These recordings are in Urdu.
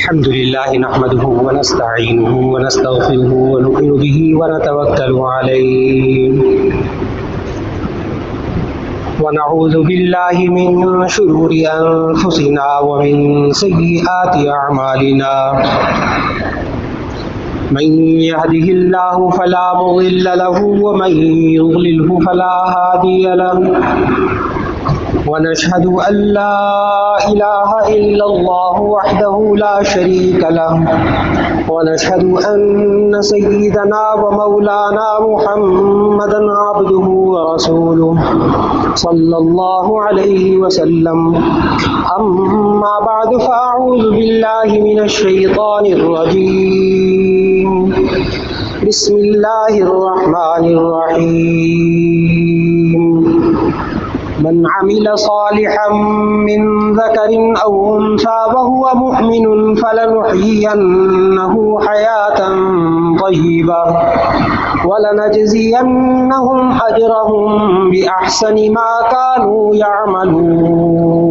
الحمد لله نحمده ونستعينه ونستغفره ونؤمن به ونتوكل عليه ونعوذ بالله من شرور أنفسنا ومن سيئات أعمالنا من يهده الله فلا مضل له ومن يضلله فلا هادي له ونشهد أن لا إله إلا الله وحده لا شريك له ونشهد أن سيدنا ومولانا محمدا عبده ورسوله صلى الله عليه وسلم أما بعد فأعوذ بالله من الشيطان الرجيم بسم الله الرحمن الرحيم من عمل صالحا من ذكر أو أنثى وهو مؤمن فلنحيينه حياة طيبة ولنجزينهم أجرهم بأحسن ما كانوا يعملون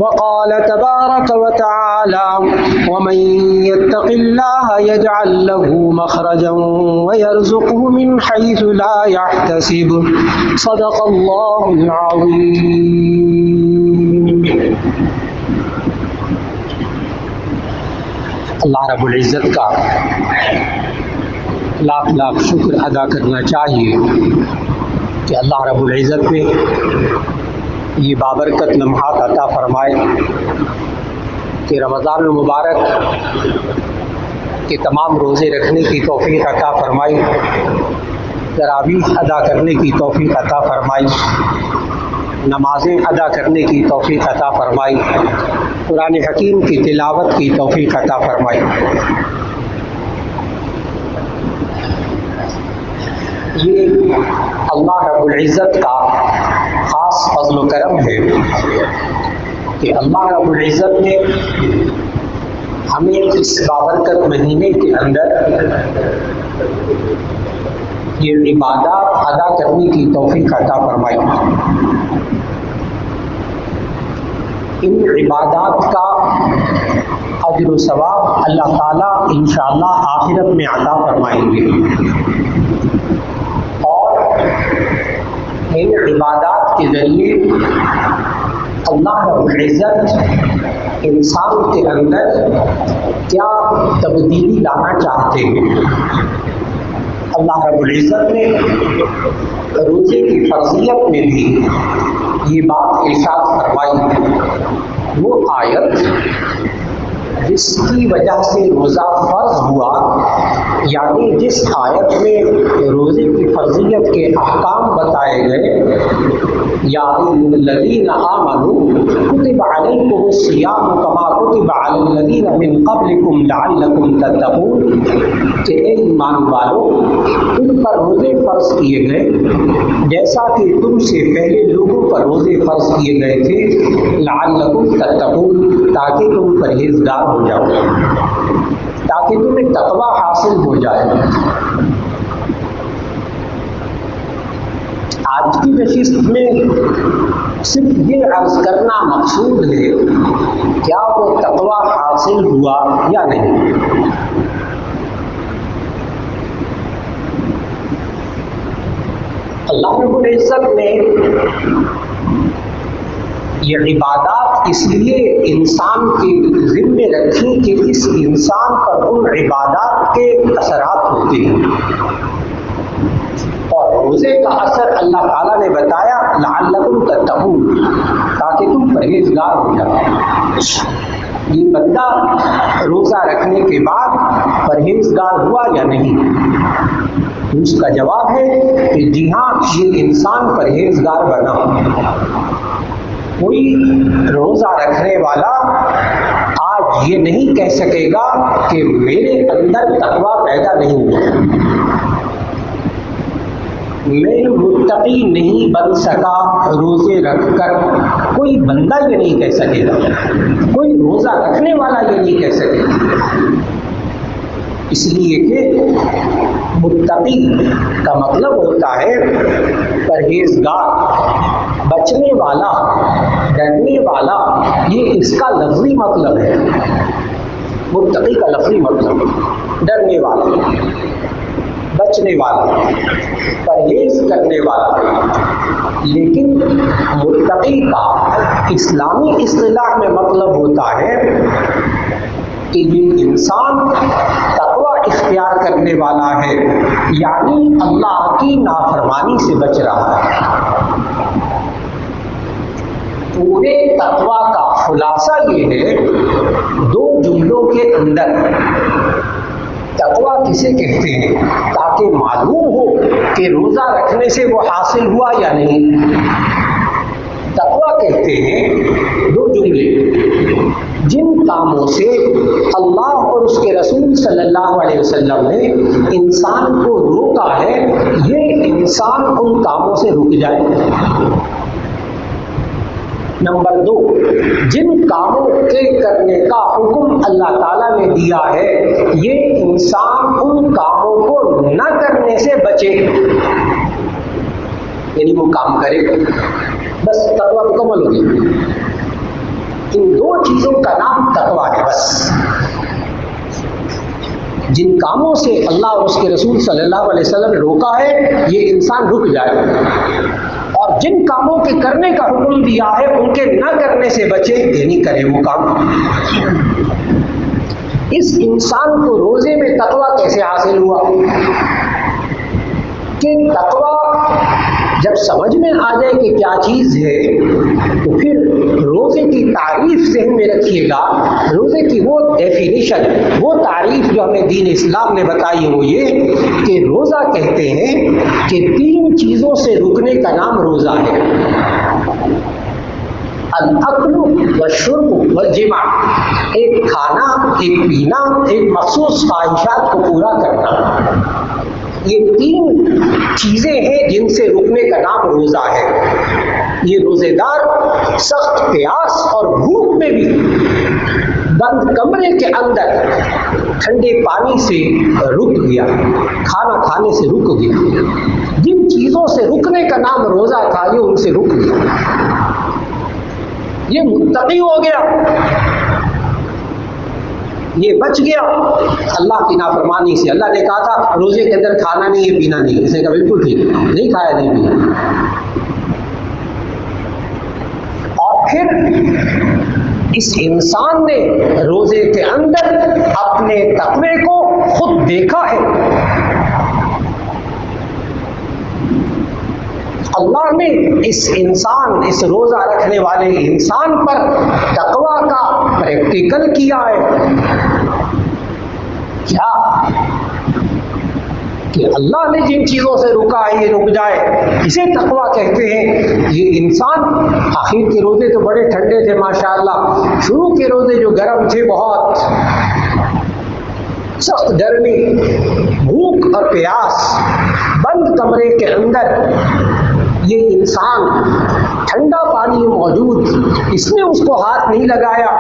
وقال تبارك وتعالى ومن يتق الله يجعل له مخرجا ويرزقه من حيث لا يحتسب صدق الله العظيم. اللہ رب العزت کا لاکھ لاکھ شکر ادا کرنا چاہیے کہ اللہ رب العزت نے یہ بابرکت لمحات عطا فرمائے کہ رمضان المبارک کے تمام روزے رکھنے کی توفیق عطا فرمائی، تراویح ادا کرنے کی توفیق عطا فرمائی، نمازیں ادا کرنے کی توفیق عطا فرمائی، قرآن حکیم کی تلاوت کی توفیق عطا فرمائی۔ یہ اللہ رب العزت کا خاص فضل و کرم ہے کہ اللہ رب العزت نے ہمیں اس بابرکت مہینے کے اندر یہ عبادات ادا کرنے کی توفیق عطا فرمائی۔ ان عبادات کا اجر و ثواب اللہ تعالیٰ انشاءاللہ آخرت میں عطا فرمائیں گے، اور ان عبادات کے ذریعے اللہ رب العزت انسان کے اندر کیا تبدیلی لانا چاہتے ہیں۔ اللہ رب العزت نے روزے کی فرضیت میں بھی یہ بات ارشاد فرمائی۔ وہ آیت جس کی وجہ سے روزہ فرض ہوا، یعنی جس آیت میں روزے کی فرضیت کے احکام بتائے گئے، یا الذین آمنوا کتب علیکم الصیام کما کتب علی الذین من قبلکم لعلکم تتقون، کہ اے ایمان والو تم پر روزے فرض کیے گئے جیسا کہ تم سے پہلے لوگوں پر روزے فرض کیے گئے تھے، لعلکم تتقون، تاکہ تم پرہیزگار ہو جاؤ، تاکہ تمہیں تقوی حاصل ہو جائے۔ آج کی نشست میں صرف یہ عرض کرنا مقصود ہے کیا وہ تقوی حاصل ہوا یا نہیں۔ اللہ رب العزت نے یہ عبادات اس لیے انسان کے ذمے رکھی کہ اس انسان پر ان عبادات کے اثرات ہوتے ہیں، اور روزے کا اثر اللہ تعالیٰ نے بتایا لعلکم تتقون، تاکہ تم پرہیزگار ہو جاؤ۔ یہ بندہ روزہ رکھنے کے بعد پرہیزگار ہوا یا نہیں؟ اس کا جواب ہے کہ جی ہاں، یہ انسان پرہیزگار بنا۔ کوئی روزہ رکھنے والا آج یہ نہیں کہہ سکے گا کہ میرے اندر تقویٰ پیدا نہیں ہوا، میں متقی نہیں بن سکا روزے رکھ کر۔ کوئی بندہ یہ نہیں کہہ سکے گا، کوئی روزہ رکھنے والا یہ نہیں کہہ سکے گا، اس لیے کہ متقی کا مطلب ہوتا ہے پرہیزگار، بچنے والا، ڈرنے والا یہ اس کا لفظی مطلب ہے، متقی کا لفظی مطلب ڈرنے والا، بچنے والا، پرہیز کرنے والا، لیکن متقی کا اسلامی اصطلاح میں مطلب ہوتا ہے کہ یہ انسان تقوی اختیار کرنے والا ہے، یعنی اللہ کی نافرمانی سے بچ رہا ہے۔ پورے تقوی کا خلاصہ یہ ہے دو جملوں کے اندر۔ تقوی کسے کہتے ہیں؟ تاکہ معلوم ہو کہ روزہ رکھنے سے وہ حاصل ہوا یا نہیں۔ تقوی کہتے ہیں دو جملے جن کاموں سے اللہ اور اس کے رسول صلی اللہ علیہ وسلم نے انسان کو روکا ہے، یہ انسان ان کاموں سے رک جائے۔ نمبر دو، جن کاموں کے کرنے کا حکم اللہ تعالیٰ نے دیا ہے، یہ انسان ان کاموں کو نہ کرنے سے بچے، یعنی وہ کام کرے، بس تقوی مکمل ہوگی۔ ان دو چیزوں کا نام تقوی ہے بس۔ جن کاموں سے اللہ اور اس کے رسول صلی اللہ علیہ وسلم نے روکا ہے، یہ انسان رک جائے، اور جن کاموں کے کرنے کا حکم دیا ہے ان کے نہ کرنے سے بچے، یعنی کرے وہ کام۔ اس انسان کو روزے میں تقوی کیسے حاصل ہوا؟ کہ تقوی جب سمجھ میں آ جائے کہ کیا چیز ہے تو پھر روزے کی تعریف ذہن میں رکھیے گا۔ روزے کی وہ ڈیفینیشن، وہ تعریف جو ہمیں دین اسلام نے بتائی وہ یہ کہ روزہ کہتے ہیں کہ تین چیزوں سے رکنے کا نام روزہ ہے: الاکل والشرب والجماع، ایک کھانا، ایک پینا، ایک مخصوص خواہشات کو پورا کرنا۔ یہ تین چیزیں ہیں جن سے رکنے کا نام روزہ ہے۔ یہ روزے دار سخت پیاس اور بھوک میں بھی بند کمرے کے اندر ٹھنڈے پانی سے رک گیا، کھانا کھانے سے رک گیا۔ جن چیزوں سے رکنے کا نام روزہ تھا یہ ان سے رک گیا، یہ متقی ہو گیا، یہ بچ گیا اللہ کی نافرمانی سے۔ اللہ نے کہا تھا روزے کے اندر کھانا نہیں ہے، پینا نہیں ہے، اس نے کہا بالکل ٹھیک، نہیں کھایا نہیں پیا۔ اور پھر اس انسان نے روزے کے اندر اپنے تقوی کو خود دیکھا ہے۔ اللہ نے اس انسان، اس روزہ رکھنے والے انسان پر تقوی کا پریکٹیکل کیا ہے۔ کیا کہ اللہ نے جن چیزوں سے روکا ہے یہ رک جائے، اسے تقوی کہتے ہیں۔ یہ انسان، آخر کے روزے تو بڑے ٹھنڈے تھے ماشاءاللہ، شروع کے روزے جو گرم تھے، بہت سخت گرمی، بھوک اور پیاس، بند کمرے کے اندر یہ انسان، ٹھنڈا پانی موجود، اس نے اس کو ہاتھ نہیں لگایا،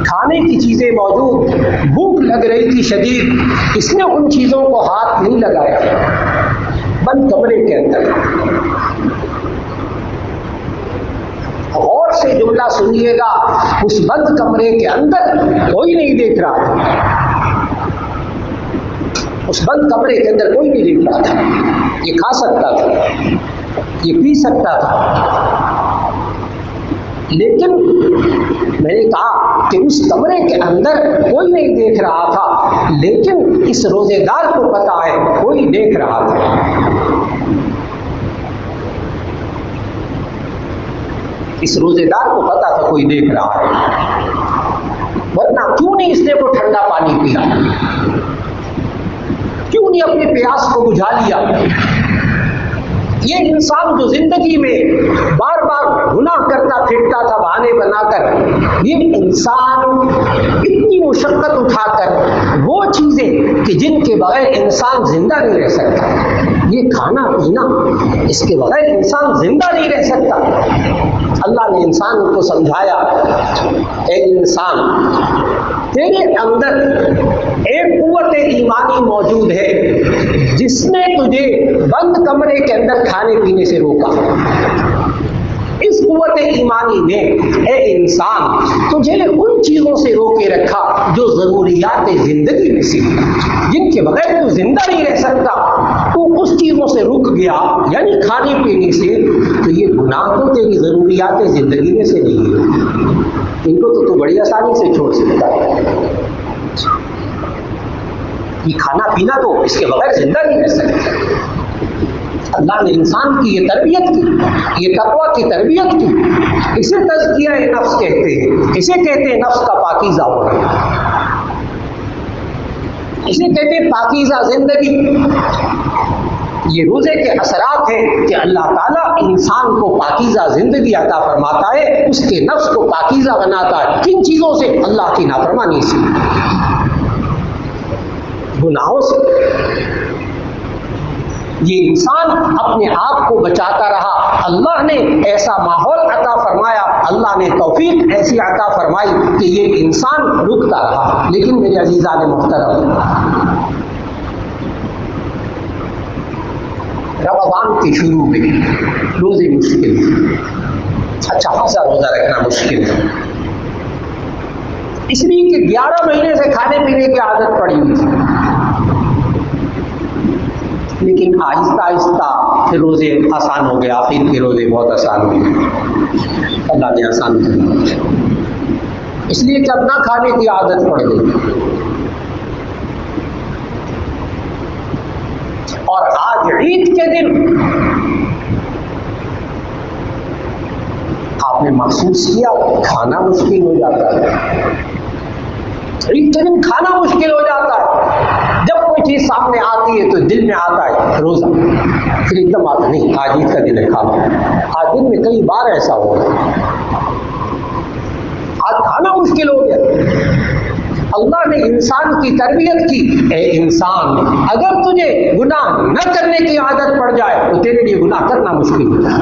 کھانے کی چیزیں موجود، بھوک لگ رہی تھی شدید، اس نے ان چیزوں کو ہاتھ نہیں لگایا، بند کمرے کے اندر۔ غور سے جملہ سنیے گا، اس بند کمرے کے اندر کوئی نہیں دیکھ رہا تھا، اس بند کمرے کے اندر کوئی نہیں دیکھ رہا تھا۔ یہ کھا سکتا تھا، یہ پی سکتا تھا، لیکن میں نے کہا کہ اس کمرے کے اندر کوئی نہیں دیکھ رہا تھا، لیکن اس روزے دار کو پتا ہے کوئی دیکھ رہا تھا۔ اس روزے دار کو پتا تھا کوئی دیکھ رہا ہے، ورنہ کیوں نہیں اس نے کو ٹھنڈا پانی پیا، کیوں نہیں اپنی پیاس کو بجھا لیا؟ یہ انسان جو زندگی میں بار بار گناہ کرتا پھرتا تھا بہانے بنا کر، یہ انسان اتنی مشقت اٹھا کر وہ چیزیں کہ جن کے بغیر انسان زندہ نہیں رہ سکتا، یہ کھانا پینا، اس کے بغیر انسان زندہ نہیں رہ سکتا۔ اللہ نے انسان کو سمجھایا، اے انسان، تیرے اندر ایک قوت ایمانی موجود ہے جس نے تجھے بند کمرے کے اندر کھانے پینے سے روکا۔ اس قوت ایمانی ایمانی نے اے انسان تجھے ان چیزوں سے روکے رکھا جو ضروریات زندگی میں سے جن کے بغیر تو زندہ نہیں رہ سکتا، تو اس چیزوں سے رک گیا، یعنی کھانے پینے سے، تو یہ گناہ تو تیری ضروریات زندگی میں سے نہیں ہے، ان کو تو بڑی آسانی سے چھوڑ سکتا ہے۔ یہ کھانا پینا تو اس کے بغیر زندہ نہیں رہ سکتا۔ اللہ نے انسان کی یہ تربیت کی، یہ تقویٰ کی تربیت کی، اسے تزکیہ نفس کہتے ہیں، اسے کہتے ہیں نفس کا پاکیزہ ہونا، اسے کہتے ہیں پاکیزہ زندگی۔ یہ روزے کے اثرات ہیں کہ اللہ تعالیٰ انسان کو پاکیزہ زندگی عطا فرماتا ہے، اس کے نفس کو پاکیزہ بناتا ہے۔ کن چیزوں سے؟ اللہ کی نافرمانی سے، گناہوں سے۔ یہ انسان اپنے آپ کو بچاتا رہا، اللہ نے ایسا ماحول عطا فرمایا، اللہ نے توفیق ایسی عطا فرمائی کہ یہ انسان رکتا رہا۔ لیکن میرے عزیزان محترم، رمضان کے شروع میں روزے مشکل تھے، اچھا خاصا روزہ رکھنا مشکل تھا، اس لیے کہ 11 مہینے سے کھانے پینے کی عادت پڑی ہوئی تھی۔ لیکن آہستہ آہستہ پھر روزے آسان ہو گئے، آخر کے روزے بہت آسان ہو گئے، اللہ نے آسان کر دیا، اس لیے کہ اب نہ کھانے کی عادت پڑ گئی۔ اور آج عید کے دن آپ نے محسوس کیا کھانا مشکل ہو جاتا ہے، عید کے دن کھانا مشکل ہو جاتا ہے۔ جب کوئی چیز سامنے آتی ہے تو دل میں آتا ہے روزہ، پھر ایک دم آتا نہیں آج عید کا دن ہے کھانا۔ آج دن میں کئی بار ایسا ہو گیا، آج کھانا مشکل ہو گیا۔ اللہ نے انسان کی تربیت کی، اے انسان اگر تجھے گناہ نہ کرنے کی عادت پڑ جائے تو تیرے لیے گناہ کرنا مشکل ہو جائے۔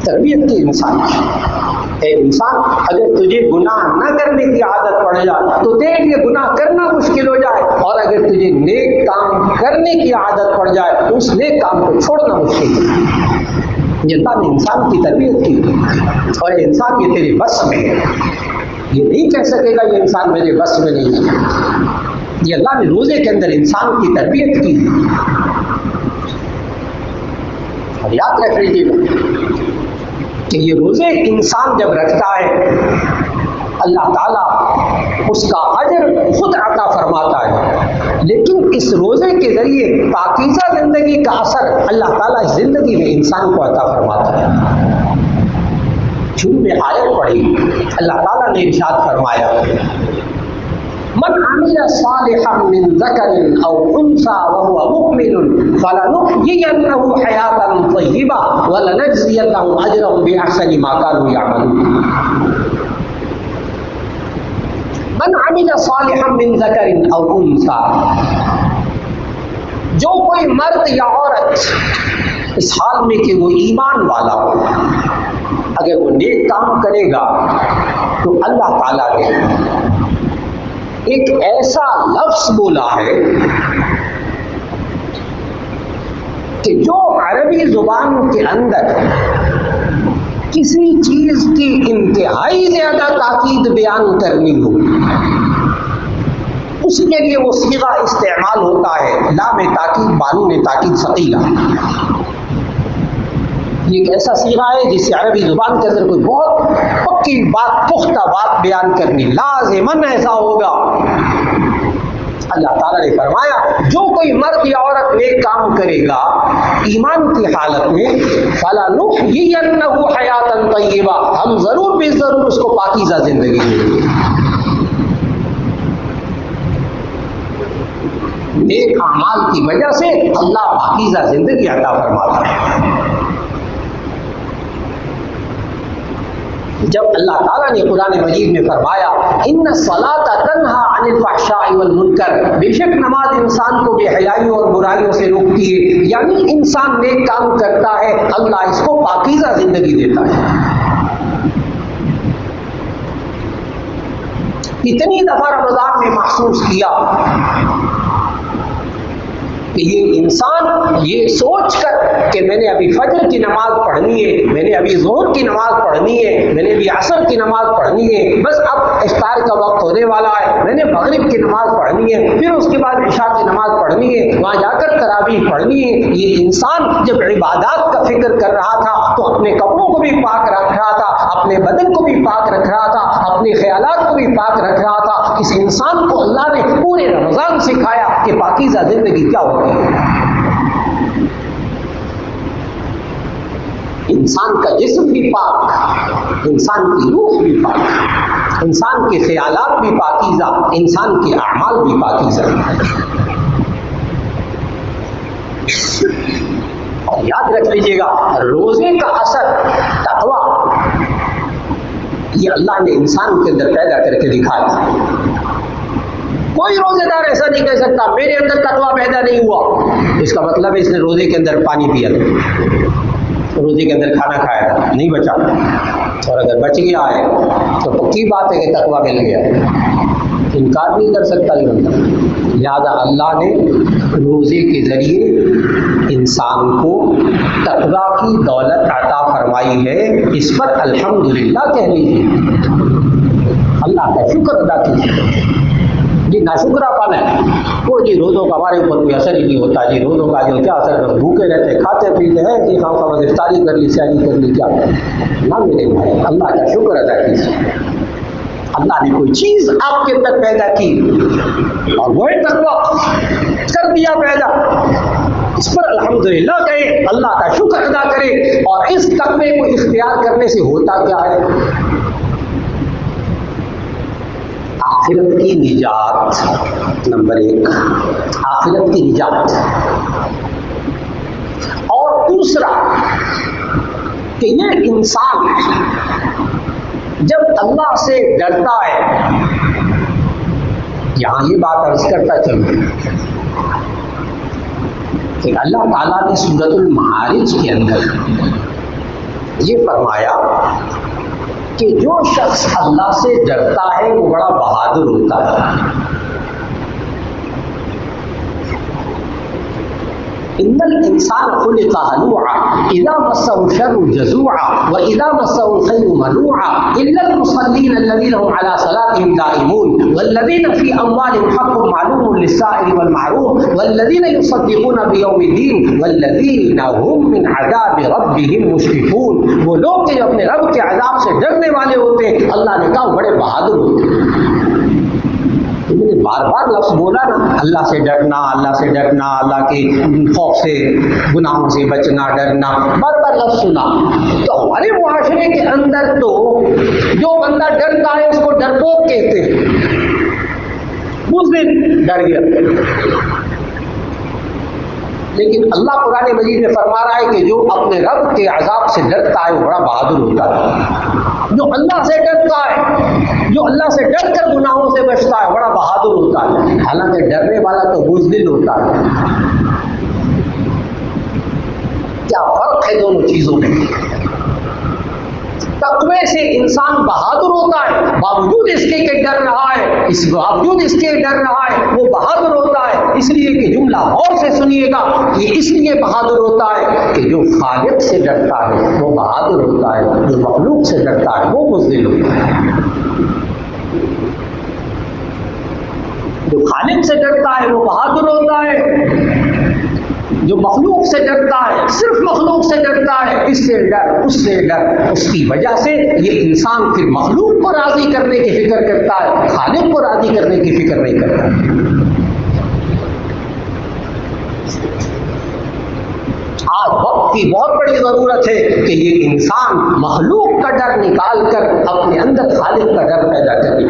تربیت کی انسان کی، اے انسان اگر تجھے گناہ نہ کرنے کی عادت پڑ جائے تو تیرے لیے گناہ کرنا مشکل ہو جائے، اور اگر تجھے نیک کام کرنے کی عادت پڑ جائے تو اس نیک کام کو چھوڑنا مشکل ہو جائے۔ یہ اللہ نے انسان کی تربیت کی، اور انسان یہ تیرے بس میں ہے، یہ نہیں کہہ سکے گا یہ انسان میرے بس میں نہیں ہے۔ یہ اللہ نے روزے کے اندر انسان کی تربیت کی، اور یاد رکھ لیجیے کہ یہ روزے انسان جب رکھتا ہے اللہ تعالیٰ اس کا اجر خود عطا فرماتا ہے، لیکن اس روزے کے ذریعے پاکیزہ زندگی کا اثر اللہ تعالیٰ اس زندگی میں انسان کو عطا فرماتا ہے۔ شروع میں آیت پڑھی، اللہ تعالیٰ نے ارشاد فرمایا من عمل صالحا من ذکر او انثى وهو مؤمن فلنحيينه حیاتا طیبہ ولنجزینهم اجرهم باحسن ما كانوا يعملون۔ من عمل صالحا من ذکر او انثى، جو کوئی مرد یا عورت اس حال میں کہ وہ ایمان والا ہو، اگر وہ نیک کام کرے گا تو اللہ تعالیٰ نے ایک ایسا لفظ بولا ہے کہ جو عربی زبان کے اندر کسی چیز کی انتہائی زیادہ تاکید بیان کرنی ہو اس کے لیے وہ صیغہ استعمال ہوتا ہے، لام تاکید بانون تاکید ثقیلہ۔ یہ ایک ایسا صیغہ ہے جس سے عربی زبان کے اندر کوئی بہت پکی بات، پختہ بات بیان کرنی، لازماً ایسا ہوگا۔ اللہ تعالیٰ نے فرمایا جو کوئی مرد یا عورت نیک کام کرے گا ایمان کی حالت میں فَلَنُحْيِيَنَّهُ حَيَاةً طَيِّبَةً، ہم ضرور بھی ضرور اس کو پاکیزہ زندگی دیں گے۔ نیک اعمال کی وجہ سے اللہ پاکیزہ زندگی عطا فرماتا ہے۔ جب اللہ تعالیٰ نے قرآن مجید میں فرمایا ان الصلاۃ تنہی عن الفحشاء والمنکر، بے شک نماز انسان کو بے حیائیوں اور برائیوں سے روکتی ہے، یعنی انسان نیک کام کرتا ہے اللہ اس کو پاکیزہ زندگی دیتا ہے۔ کتنی دفعہ رمضان میں محسوس کیا کہ یہ انسان یہ سوچ کر کہ میں نے ابھی فجر کی نماز پڑھنی ہے، میں نے ابھی ظہر کی نماز پڑھنی ہے، میں نے ابھی عصر کی نماز پڑھنی ہے، بس اب افطار کا وقت ہونے والا ہے، میں نے مغرب کی نماز پڑھنی ہے، پھر اس کے بعد عشاء کی نماز پڑھنی ہے، وہاں جا کر تراویح پڑھنی ہے. یہ انسان جب عبادات کا فکر کر رہا تھا تو اپنے کپڑوں کو بھی پاک رکھ رہا تھا، اپنے بدن کو بھی پاک رکھ رہا تھا، اپنے خیالات کو بھی پاک رکھ رہا تھا. اس انسان کو اللہ نے پورے رمضان سکھایا کہ پاکیزہ زندگی کیا ہوتی ہے. انسان کا جسم بھی پاک، انسان کی روح بھی پاک، انسان کے خیالات بھی پاکیزہ، انسان کے اعمال بھی پاکیزہ. اور یاد رکھ لیجیے گا، روزے کا اثر تقویٰ یہ اللہ نے انسان کے اندر پیدا کر کے دکھایا. کوئی روزے دار ایسا نہیں کہہ سکتا میرے اندر تقویٰ پیدا نہیں ہوا. اس کا مطلب ہے اس نے روزے کے اندر پانی پیا تھا، روزے کے اندر کھانا کھایا تھا، نہیں بچا. اور اگر بچ گیا ہے تو پکی بات ہے کہ تقویٰ مل گیا ہے، انکار نہیں کر سکتا یہ بندہ. لہٰذا اللہ نے روزے کے ذریعے انسان کو تقویٰ کی دولت عطا فرمائی ہے. اس پر الحمدللہ کہہ لیجیے، اللہ کا شکر ادا کیجیے. جی ناشکرا پن ہے وہ جی روزوں کا ہمارے اوپر کوئی اثر ہی نہیں ہوتا، جی روزوں کا جو کیا اثر ہے، بھوکے رہتے کھاتے پیتے ہیں، جی خام خام افطاری کر لی سیاری کر لی، کیا نہ میرے بھائی اللہ کا شکر ادا کیجیے. اللہ نے کوئی چیز آپ کے اندر پیدا کی اور وہ تقویٰ کر دیا پیدا، اس پر الحمدللہ کہے، اللہ کا شکر ادا کرے. اور اس تقوی کو اختیار کرنے سے ہوتا کیا ہے؟ آخرت کی نجات. نمبر 1 آخرت کی نجات. اور دوسرا کہ یہ انسان جب اللہ سے ڈرتا ہے، یہاں یہ بات عرض کرتا چلوں کہ اللہ تعالیٰ نے سورۃ المعارج کے اندر یہ فرمایا کہ جو شخص اللہ سے ڈرتا ہے وہ بڑا بہادر ہوتا ہے. ان الانسان خلق هلوعا اذا مسه الشر جزوعا واذا مسه الخير منوعا الا المصلين الذين هم على صلاتهم دائمون والذين في اموالهم حق معلوم للسائل والمحروم والذين يصدقون بيوم الدين والذين هم من عذاب ربهم مشفقون. وہ لوگ جو اپنے رب کے عذاب سے ڈرنے والے ہوتے ہیں، اللہ نے کہا بڑے بہادر ہوتے ہیں. بار بار لفظ بولا نا، اللہ سے ڈرنا، اللہ سے ڈرنا، اللہ کے خوف سے، گناہوں سے بچنا، ڈرنا، بار بار لفظ سنا. تو ہمارے معاشرے کے اندر تو جو بندہ ڈرتا ہے اس کو ڈرپوک کہتے ہیں. اس دن ڈر گیا. لیکن اللہ قرآن مجید میں فرما رہا ہے کہ جو اپنے رب کے عذاب سے ڈرتا ہے وہ بڑا بہادر ہوتا ہے. جو اللہ سے ڈرتا ہے، جو اللہ سے ڈر کر گناہوں سے بچتا ہے، بڑا بہادر ہوتا ہے. حالانکہ ڈرنے والا تو بزدل ہوتا ہے. کیا فرق ہے دونوں چیزوں میں؟ تقوی سے انسان بہادر ہوتا ہے، باوجود اس کے کہ ڈر رہا ہے، اس باوجود اس کے ڈر رہا ہے وہ بہادر ہوتا ہے. اس لیے کہ جملہ غور سے سنیے گا، یہ اس لیے بہادر ہوتا ہے کہ جو خالق سے ڈرتا ہے وہ بہادر ہوتا ہے، جو مخلوق سے ڈرتا ہے وہ بزدل ہوتا ہے. جو خالق سے ڈرتا ہے وہ بہادر ہوتا ہے، جو مخلوق سے ڈرتا ہے، صرف مخلوق سے ڈرتا ہے، اس سے ڈر، اس سے ڈر، اس کی وجہ سے یہ انسان پھر مخلوق کو راضی کرنے کی فکر کرتا ہے، خالق کو راضی کرنے کی فکر نہیں کرتا. آج وقت کی بہت بڑی ضرورت ہے کہ یہ انسان مخلوق کا ڈر نکال کر اپنے اندر خالق کا ڈر پیدا کرے.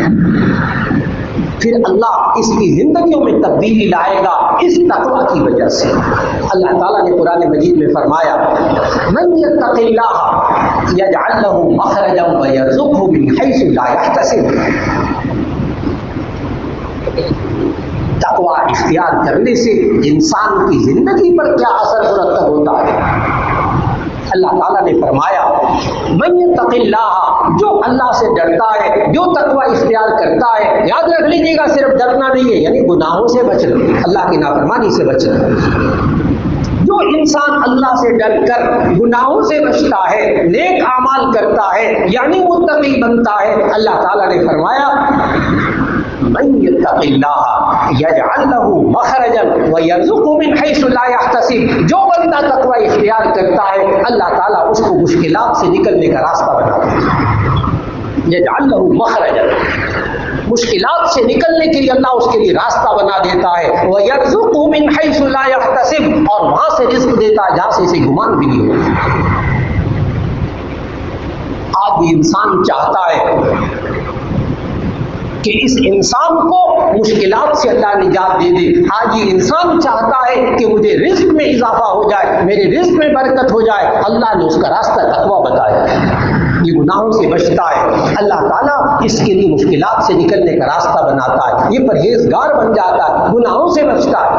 پھر اللہ اس کی زندگیوں میں تبدیلی لائے گا اس تقویٰ کی وجہ سے. اللہ تعالیٰ نے قرآن مجید میں فرمایا من یتق اللہ یجعل له مخرجا ویرزقه من حیث لا یحتسب. تقویٰ اختیار کرنے سے انسان کی زندگی پر کیا اثر مرتب ہوتا ہے. اللہ تعالیٰ نے فرمایا من یتق اللہ، جو اللہ سے ڈرتا ہے، جو تقوی اختیار کرتا ہے، یاد رکھ لیجیے گا صرف ڈرنا نہیں ہے، یعنی گناہوں سے بچنا، اللہ کی نافرمانی سے بچنا۔ جو انسان اللہ سے ڈر کر گناہوں سے بچتا ہے، نیک اعمال کرتا ہے، یعنی متقی بنتا ہے، اللہ تعالیٰ نے فرمایا من یتق اللہ یجعل لہ مخرجا ویرزقہ من حیث لا یحتسب، جو بندہ تقوی اختیار کرتا ہے اللہ تعالیٰ اس کو مشکلات سے نکلنے کا راستہ بناتا ہے۔ یجعل لہ مخرجا، مشکلات سے نکلنے کے لیے اللہ اس کے لیے راستہ بنا دیتا ہے، وَيَرْزُقُهُ مِنْ حَيْثُ لَا يَحْتَسِبُ، اور وہاں سے رزق دیتا ہے جہاں سے اسے گمان بھی نہیں ہوتا۔ آج بھی انسان چاہتا ہے کہ اس انسان کو مشکلات سے اللہ نجات دے دے، آج یہ انسان چاہتا ہے کہ مجھے رزق میں اضافہ ہو جائے، میرے رزق میں برکت ہو جائے، اللہ نے اس کا راستہ تقویٰ بتایا، یہ گناہوں سے بچتا ہے، اللہ تعالیٰ اس کے لیے مشکلات سے نکلنے کا راستہ بناتا ہے، یہ پرہیزگار بن جاتا ہے، گناہوں سے بچتا ہے۔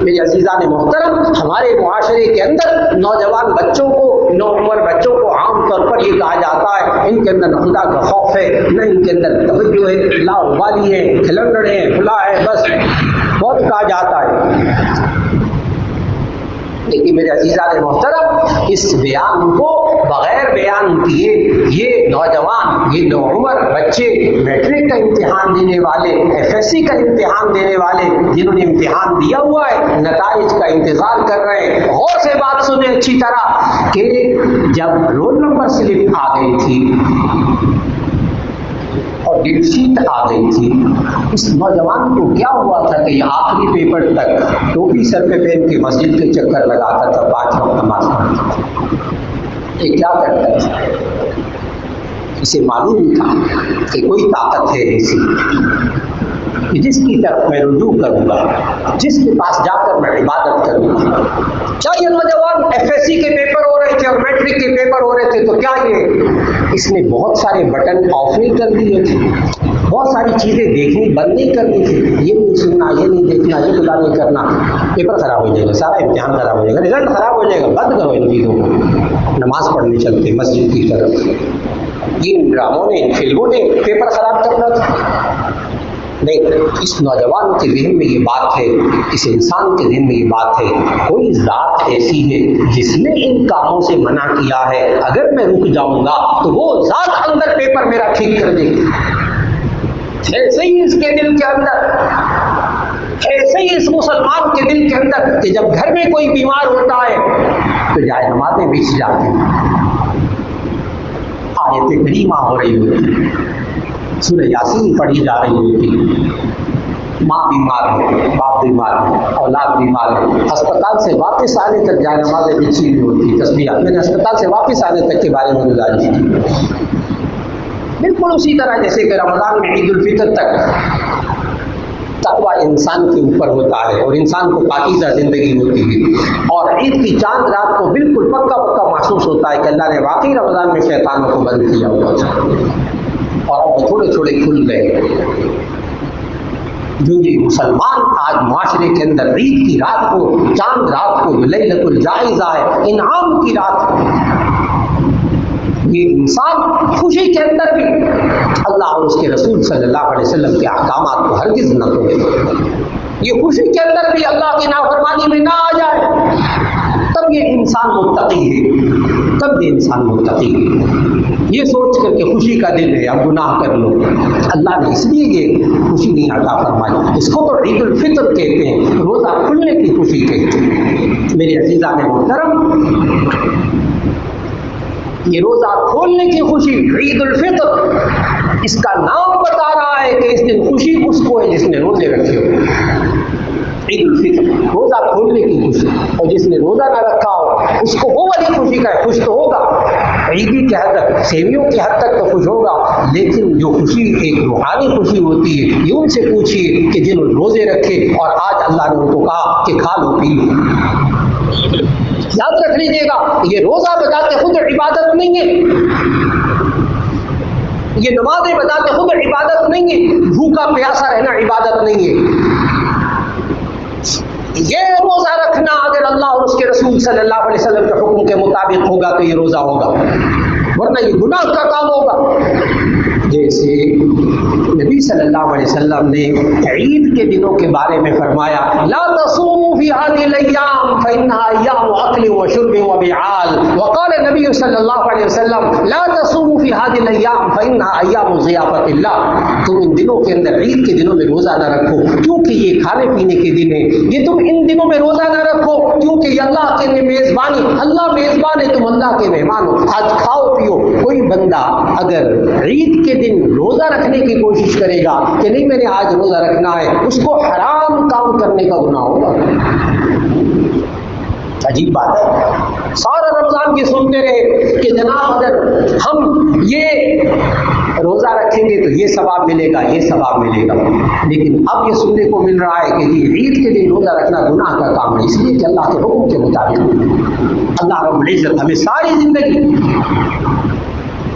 میرے عزیزان محترم، ہمارے معاشرے کے اندر نوجوان بچوں کو، نوعمر بچوں کو عام طور پر یہ کہا جاتا ہے ان کے اندر نہ خدا کا خوف ہے، نہ ان کے اندر توجہ ہے، لاوبالی ہے، کھلنڈڑے ہیں، کھلا ہے، بس بہت کہا جاتا ہے۔ لیکن میرے عزیزان محترم، اس بیان کو بغیر بیان کیے یہ نوجوان، یہ نوعمر بچے میٹرک کا امتحان دینے والے، ایف ایس سی کا امتحان دینے والے، جنہوں نے امتحان دیا ہوا ہے، نتائج کا انتظار کر رہے ہیں، غور سے بات سنیں اچھی طرح کہ جب رول نمبر سلپ آ گئی تھی اور ڈیٹ شیٹ آ گئی تھی، اس نوجوان کو کیا ہوا تھا کہ یہ آخری پیپر تک ٹوپی سر پہ پہن کے مسجد کے چکر لگاتا تھا، 5 وقت نماز پڑھتا تھا۔ یہ کیا کرتا تھا؟ اسے معلوم تھا کہ کوئی طاقت ہے ایسی کہ جس کی طرف میں رجوع کروں گا، جس کے پاس جا کر میں عبادت کروں گا۔ کیا یہ نوجوان ایف ایس سی کے پیپر ہو رہے تھے اور میٹرک کے پیپر ہو رہے تھے تو کیا اس نے بہت سارے بٹن آف نہیں کر دیے تھے، بہت ساری چیزیں دیکھنی بند نہیں کرنی تھی، یہ نہیں سننا، یہ نہیں دیکھنا، یہ خدا نہیں کرنا، پیپر خراب ہو جائے گا، سارا امتحان خراب ہو جائے گا، رزلٹ خراب ہو جائے گا، بند کرو ان چیزوں کو، نماز پڑھنے چلتے مسجد کی طرف۔ ان ڈراموں نے، ان فلموں نے پیپر خراب کرنا تھا؟ نہیں، اس نوجوان کے ذہن میں یہ بات ہے، اس انسان کے ذہن میں یہ بات ہے، کوئی ذات ایسی ہے جس نے ان کاموں سے منع کیا ہے، اگر میں رک جاؤں گا تو وہ ذات اندر پیپر میرا ٹھیک کر دے گی۔ ایسے ہی اس کے دل کے اندر، ایسے ہی اس مسلمان کے دل کے اندر کہ جب گھر میں کوئی بیمار ہوتا ہے تو جائے نمازیں بچ جاتی ہیں، آیت کریمہ ہو رہی ہوتی، سورہ یاسین پڑھی جا رہی ہوتی، ماں بیمار ہے، باپ بیمار ہے، اولاد بیمار ہے، اسپتال سے واپس آنے تک جائے نمازیں بچھی ہوئی ہوتی، تسبیحات، میں نے اسپتال سے واپس آنے تک کے بارے میں گزارش کی۔ بالکل اسی طرح جیسے کہ رمضان میں عید الفطر تک تقویٰ انسان کے اوپر ہوتا ہے اور انسان کو پاکیزہ زندگی ہوتی ہے، اور عید کی چاند رات کو بالکل پکا پکا محسوس ہوتا ہے کہ اللہ نے واقعی رمضان میں شیطانوں کو بند کیا ہوا تھا اور اب تھوڑے تھوڑے کھل گئے۔ جو یہ مسلمان آج معاشرے کے اندر عید کی رات کو، چاند رات کو، لیلۃ الجائزہ ہے، انعام کی رات، یہ انسان خوشی کے اندر بھی اللہ اور اس کے رسول صلی اللہ علیہ وسلم کے احکامات کو ہرگز نہ توڑے، یہ خوشی کے اندر بھی اللہ کی نافرمانی میں نہ آ جائے، تب یہ انسان متقی ہے، تب یہ انسان متقی ہے۔ یہ سوچ کر کہ خوشی کا دن ہے اب گناہ کر لو، اللہ نے اس لیے یہ خوشی نہیں عطا فرمائی، اس کو تو عید الفطر کہتے ہیں، روزہ کھلنے کی خوشی کہتے ہیں۔ میرے عزیزان محترم، یہ روزہ کھولنے کی خوشی عید الفطر، اس کا نام بتا رہا ہے کہ اس دن خوشی اس کو ہے جس نے روزے رکھے ہو۔ عید الفطر روزہ کھولنے کی خوشی، اور جس نے روزہ نہ رکھا ہو اس کو وہ والی خوشی کا ہے، خوش تو ہوگا، عیدی کے حد تک، سیویوں کے حد تک تو خوش ہوگا، لیکن جو خوشی ایک روحانی خوشی ہوتی ہے یہ ان سے پوچھیے کہ جنہوں نے روزے رکھے اور آج اللہ نے ان کو کہا کہ کھا لو پی لو۔ یاد رکھ لیجیے گا، یہ روزہ بذات خود عبادت نہیں ہے، یہ نمازیں بذات خود عبادت نہیں ہے، بھوکا پیاسا رہنا عبادت نہیں ہے، یہ روزہ رکھنا اگر اللہ اور اس کے رسول صلی اللہ علیہ وسلم کے حکم کے مطابق ہوگا تو یہ روزہ ہوگا، ورنہ یہ گناہ کا کام ہوگا۔ جیسے نبی صلی اللہ علیہ وسلم نے عید کے دنوں کے بارے میں فرمایا لا تصوموا في هذه الايام فانها ايام اكل وشرب وبعال، وقال النبي صلی اللہ علیہ وسلم لا تصوموا في هذه الايام فانها ايام ضيافه الله، تم ان دنوں کے اندر عید کے دنوں میں روزہ نہ رکھو کیونکہ یہ کھانے پینے کے دن ہیں، یہ تم ان دنوں میں روزہ نہ رکھو کیونکہ یہ اللہ کے میزبانی، اللہ میزبان ہے، تم اللہ کے مہمان ہو، آج کھاؤ پیو۔ کوئی بندہ اگر عید کے دن روزہ رکھنے کی کوشش کرے گا کہ نہیں میں نے آج روزہ رکھنا ہے، اس کو حرام کام کرنے کا گناہ ہوگا۔ عجیب بات ہے، سارا رمضان کی سنتے رہے کہ جناب اگر ہم یہ روزہ رکھیں گے تو یہ ثواب ملے گا، یہ ثواب ملے گا، لیکن اب یہ سننے کو مل رہا ہے کہ عید کے دن روزہ رکھنا گناہ کا کام ہے، اس لیے کہ اللہ کے حکم کے مطابق اللہ رب العزت ہمیں ساری زندگی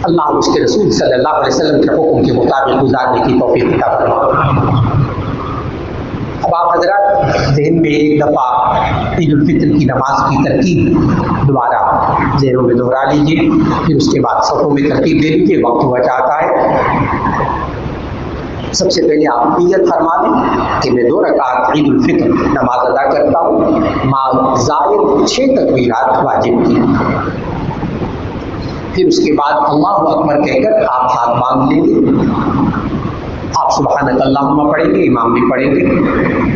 اللہ اور اس کے رسول صلی اللہ علیہ وسلم کے حکم کے مطابق گزارنے کی توفیق عطا فرمائے۔ اب آپ حضرات ذہن میں ایک دفعہ عید الفطر کی نماز کی ترتیب دوبارہ ذہنوں میں دہرا لیجیے، پھر اس کے بعد صفوں میں ترتیب دے لیجیے، وقت ہوا چاہتا ہے۔ سب سے پہلے آپ نیت فرما لیں کہ میں 2 رکعت عید الفطر نماز ادا کرتا ہوں، مع زائد 6 تکبیرات واجب کی۔ پھر اس کے بعد اللہ اکبر کہہ کر آپ ہاتھ باندھ لیں گے، آپ سبحانک اللہم پڑھیں گے، امام بھی پڑھیں گے،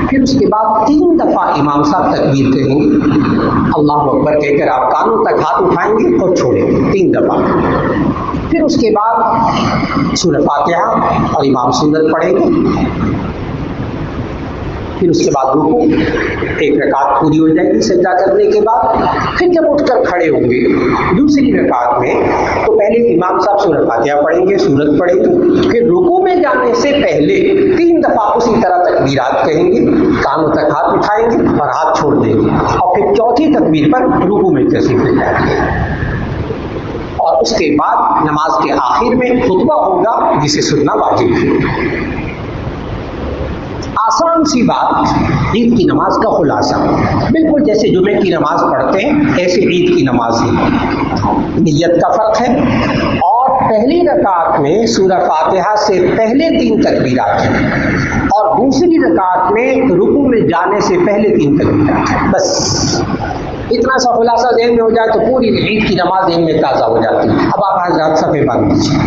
پھر اس کے بعد 3 دفعہ امام صاحب تکبیر کہیں گے، اللہ اکبر کہہ کر آپ کانوں تک ہاتھ اٹھائیں گے اور چھوڑیں گے 3 دفعہ۔ پھر اس کے بعد سورہ فاتحہ اور امام سنت پڑھیں گے، پھر اس کے بعد رکوع، 1 رکعت پوری ہو جائے گی سجدہ کرنے کے بعد۔ پھر جب اٹھ کر کھڑے ہوں گے دوسری رکعت میں تو پہلے امام صاحب سورہ فاتحہ پڑھیں گے، سورت پڑھیں گے، پھر رکوع میں جانے سے پہلے 3 دفعہ اسی طرح تکبیرات کہیں گے، کانوں تک ہاتھ اٹھائیں گے اور ہاتھ چھوڑ دیں گے، اور پھر چوتھی تکبیر پر رکوع میں تشریف لے جائیں گے، اور اس کے بعد نماز کے آخر میں خطبہ ہوگا جسے سننا واجب ہے۔ آسان سی بات، عید کی نماز کا خلاصہ بالکل جیسے جمعے کی نماز پڑھتے ہیں ایسے عید کی نماز ہے، نیت کا فرق ہے، اور پہلی رکعت میں سورہ فاتحہ سے پہلے 3 تکبیرات ہیں، اور دوسری رکعت میں رکوع میں جانے سے پہلے 3 تکبیرات ہیں۔ بس اتنا سا خلاصہ ذہن میں ہو جائے تو پوری عید کی نماز ذہن میں تازہ ہو جاتی ہے۔ اب آپ حضرات صفحے باندھ دیجیے۔